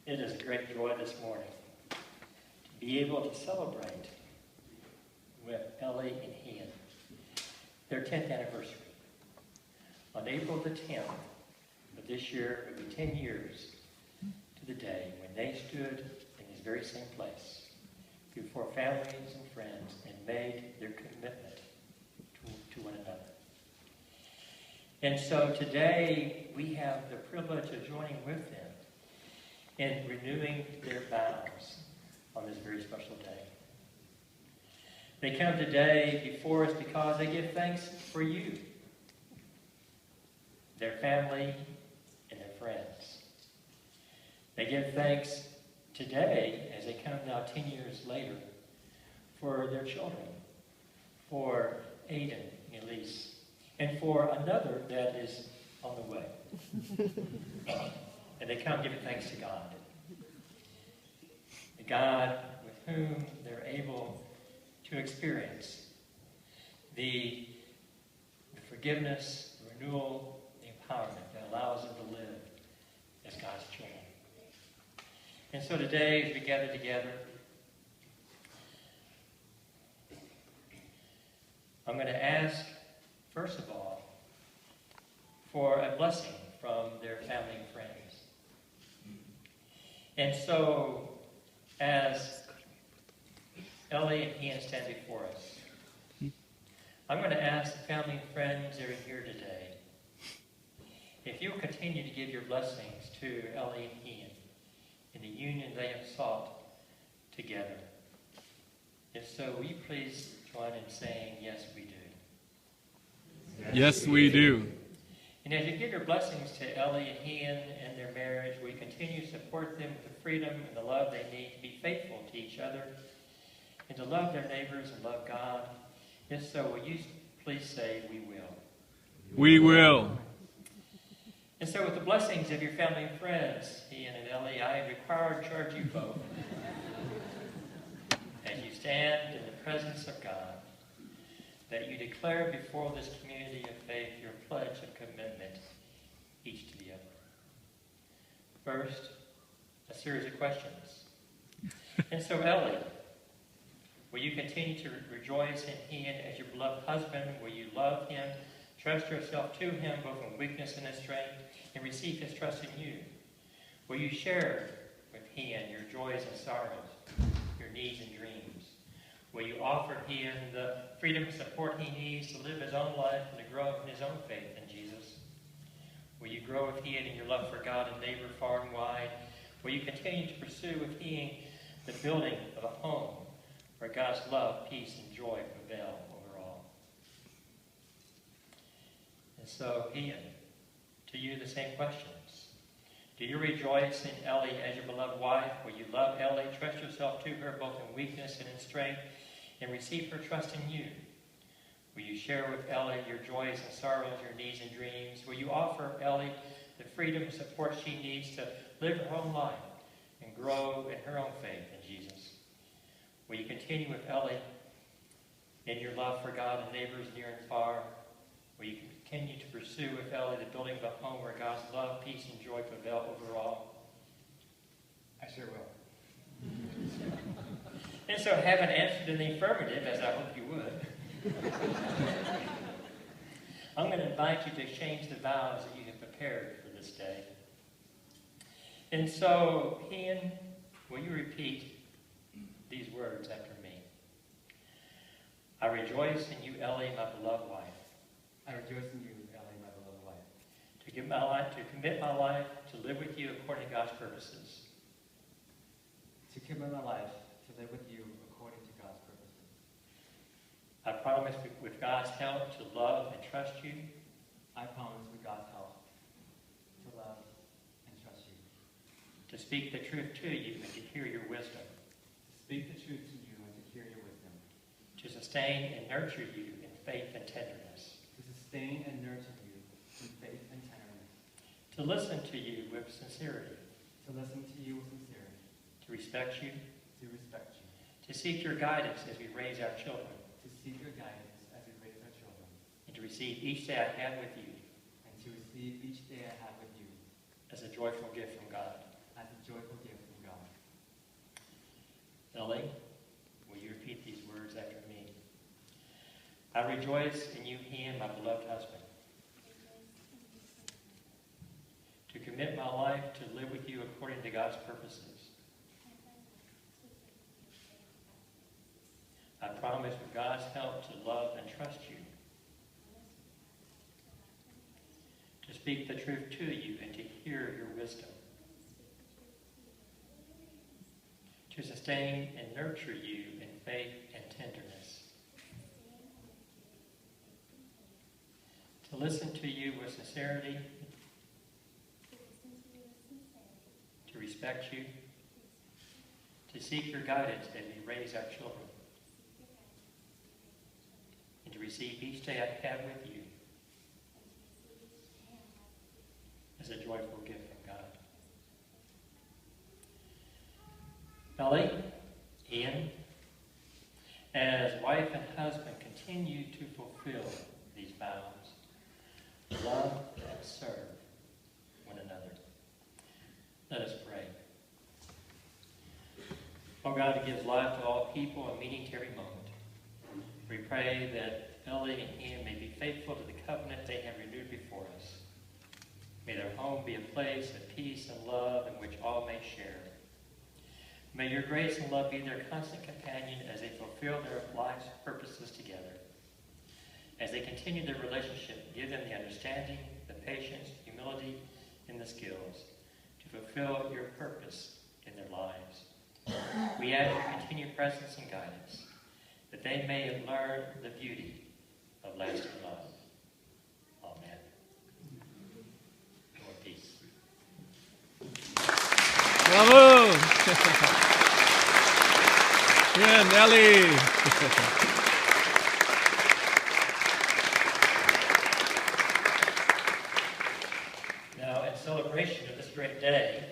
It is a great joy this morning to be able to celebrate with Ellie and Ian their 10th anniversary. On April the 10th of this year, it will be 10 years to the day when they stood in this very same place before families and friends and made their commitment to one another. And so today we have the privilege of joining with them in renewing their vows on this very special day. They come today before us because they give thanks for you, their family, and their friends. They give thanks today, as they come now 10 years later, for their children, for Aiden and Elise, and for another that is on the way. And they come giving thanks to God. The God with whom they're able to experience the forgiveness, the renewal, the empowerment that allows them to live as God's children. And so today, as we gather together, I'm going to ask, first of all, for a blessing from their family and friends. And so, as Ellie and Ian stand before us, I'm going to ask the family and friends that are here today, if you'll continue to give your blessings to Ellie and Ian in the union they have sought together. If so, will you please join in saying, yes, we do. Yes, we do. And as you give your blessings to Ellie and Ian and their marriage, will you continue to support them with the freedom and the love they need to be faithful to each other and to love their neighbors and love God? If so, will you please say, we will. We will. And so with the blessings of your family and friends, Ian and Ellie, I require and charge you both, as you stand in the presence of God, that you declare before this community of faith your pledge of commitment, each to the other. First, a series of questions. And so, Ellie, will you continue to rejoice in Ian as your beloved husband? Will you love him, trust yourself to him, both in weakness and in strength, and receive his trust in you? Will you share with Ian your joys and sorrows, your needs and dreams? Will you offer Ian the freedom and support he needs to live his own life and to grow in his own faith in Jesus? Will you grow with Ian in your love for God and neighbor far and wide? Will you continue to pursue with Ian the building of a home where God's love, peace, and joy prevail over all? And so, Ian, to you the same questions. Do you rejoice in Ellie as your beloved wife? Will you love Ellie, trust yourself to her both in weakness and in strength, and receive her trust in you? Will you share with Ellie your joys and sorrows, your needs and dreams? Will you offer Ellie the freedom and support she needs to live her own life and grow in her own faith in Jesus? Will you continue with Ellie in your love for God and neighbors near and far? Will you continue to pursue with Ellie the building of a home where God's love, peace, and joy prevail over all? I sure will. And so, having answered in the affirmative, as I hope you would, I'm going to invite you to exchange the vows that you have prepared for this day. And so, Ian, will you repeat these words after me? I rejoice in you, Ellie, my beloved wife. I rejoice in you, Ellie, my beloved wife. To commit my life to live with you according to God's purposes. To commit my life to live with you according to God's purposes. I promise with God's help to love and trust you. I promise with God's help to love and trust you. To speak the truth to you and to hear your wisdom. To speak the truth to you and to hear your wisdom. To sustain and nurture you in faith and tenderness. To sustain and nurture you in faith and tenderness. To listen to you with sincerity. To listen to you with sincerity. To respect you. To respect you. To seek your guidance as we raise our children. To seek your guidance as we raise our children. And to receive each day I have with you. And to receive each day I have with you. As a joyful gift from God. As a joyful gift I rejoice in you, Ian, my beloved husband. To commit my life to live with you according to God's purposes. I promise with God's help to love and trust you. To speak the truth to you and to hear your wisdom. To sustain and nurture you in faith and tenderness. To listen to you with sincerity. To respect you. To seek your guidance as we raise our children. And to receive each day I have with you as a joyful gift from God. Ellie, Ian, as wife and husband continue to fulfill these vows, love and serve one another. Let us pray. Oh God, who gives life to all people and meaning to every moment, we pray that Ellie and Ian may be faithful to the covenant they have renewed before us. May their home be a place of peace and love in which all may share. May your grace and love be their constant companion as they fulfill their life's purposes together. As they continue their relationship, give them the understanding, the patience, humility, and the skills to fulfill your purpose in their lives. We ask your continued presence and guidance, that they may learn the beauty of lasting love. Amen. More peace. Bravo! Ian, Ellie! Now, in celebration of this great day,